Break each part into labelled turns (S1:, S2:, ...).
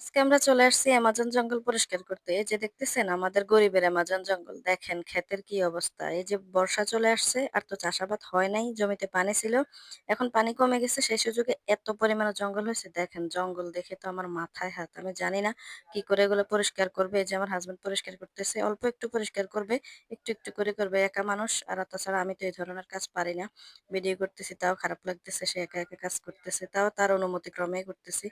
S1: আজকে আমরা চলে আসছি অ্যামাজন জঙ্গল পরিষ্কার করতে। এই যে দেখতেছেন আমাদের গরিবের অ্যামাজন জঙ্গল। দেখেন ক্ষেতের কি অবস্থা। এই যে বর্ষা চলে আসছে আর তো চাষাবাদ হয় নাই। জমিতে পানি ছিল। এখন পানি কমে গেছে সেই সুযোগে এত পরিমাণে জঙ্গল হয়েছে। দেখেন জঙ্গল দেখে তো আমার মাথায় হাত। আমি জানি না কি করে এগুলো পরিষ্কার করবে। এই যে আমার হাসব্যান্ড পরিষ্কার করতেছে। অল্প একটু পরিষ্কার করবে। একটু, একটু করে করবে। একা মানুষ আর তাছাড়া আমি তো এই ধরনের কাজ পারি না। ভিডিও করতেছি তাও খারাপ লাগতেছে। সে একা, একা কাজ করতেছে। তাও তার অনুমতি ক্রমেই করতেছি।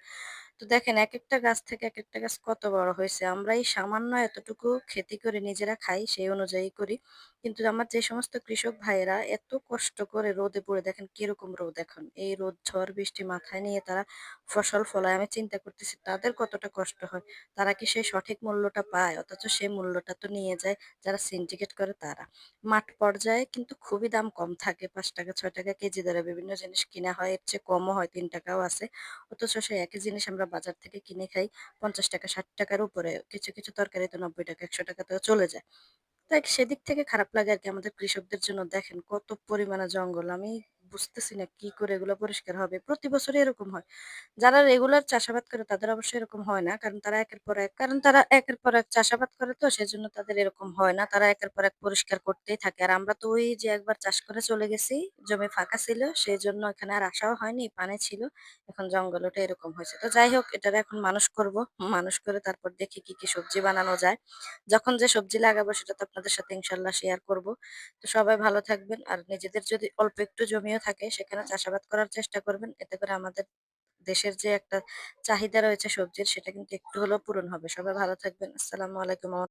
S1: তো দেখেন একেকটা গাছ থেকে একেকটা গাছ কত বড় হইছে। আমরা এই সামান্য এতটুকু ক্ষেতি করে নিজেরা খাই সেই অনুযায়ী করি। কিন্তু আমার যে সমস্ত কৃষক ভাইয়েরা এত কষ্ট করে রোদে পড়ে দেখেন কিরকম রোদ এখন। এই রোদ, ঝড়, বৃষ্টি মাথায় নিয়ে তারা ফসল ফলায়। আমি চিন্তা করতেছি তাদের কতটা কষ্ট হয়। তারা কি সেই সঠিক মূল্যটা পায়? অথচ সেই মূল্যটা তো নিয়ে যায় যারা সিন্ডিকেট করে তারা। মাঠ পর্যায়ে কিন্তু খুবই দাম কম থাকে। ৳৫, ৳৬ কেজি দরে বিভিন্ন জিনিস কিনা হয়। এর চেয়ে কমও হয়, ৳৩ ও আছে। অথচ সেই একই জিনিস আমরা বাজার থেকে কিনে খাই ৳৫০, ৳৬০ র উপরে। কিছু, কিছু তরকারি তো ৳৯০, ৳১০০ তেও চলে যায়। তাই সেদিক থেকে খারাপ লাগে আরকি আমাদের কৃষকদের জন্য। দেখেন কত পরিমাণে জঙ্গল। আমি বুঝতেছি না কি করে এগুলো পরিষ্কার হবে। প্রতি বছরই এরকম হয়। যারা রেগুলার চাষাবাদ করে তাদের অবশ্যই এরকম হয় না। কারণ তারা একের পর এক চাষাবাদ করে তো সেজন্য তাদের এরকম হয় না। তারা একের পর এক পরিষ্কার করতেই থাকে। আর আমরা তো ওই যে একবার চাষ করে চলে গেছি, জমি ফাঁকা ছিল। সেজন্য এখানে আর আসাও হয়নি। পানি ছিল। এখন জঙ্গল ওঠে এরকম হয়েছে। তো যাই হোক এটারে এখন মানুষ করব। মানুষ করে তারপর দেখি কি, কি সবজি বানানো যায়। যখন যে সবজি লাগাবো সেটা তো আপনাদের সাথে ইনশাআল্লাহ শেয়ার করব। তো সবাই ভালো থাকবেন। আর নিজেদের যদি অল্প একটু জমিও থাকে সেখানে চাষাবাদ করার চেষ্টা করবেন। এতে করে আমাদের দেশের যে একটা চাহিদা রয়েছে সবজির সেটা কিন্তু একটু হলেও পূরণ হবে। সবাই ভালো থাকবেন। আসসালামু আলাইকুম।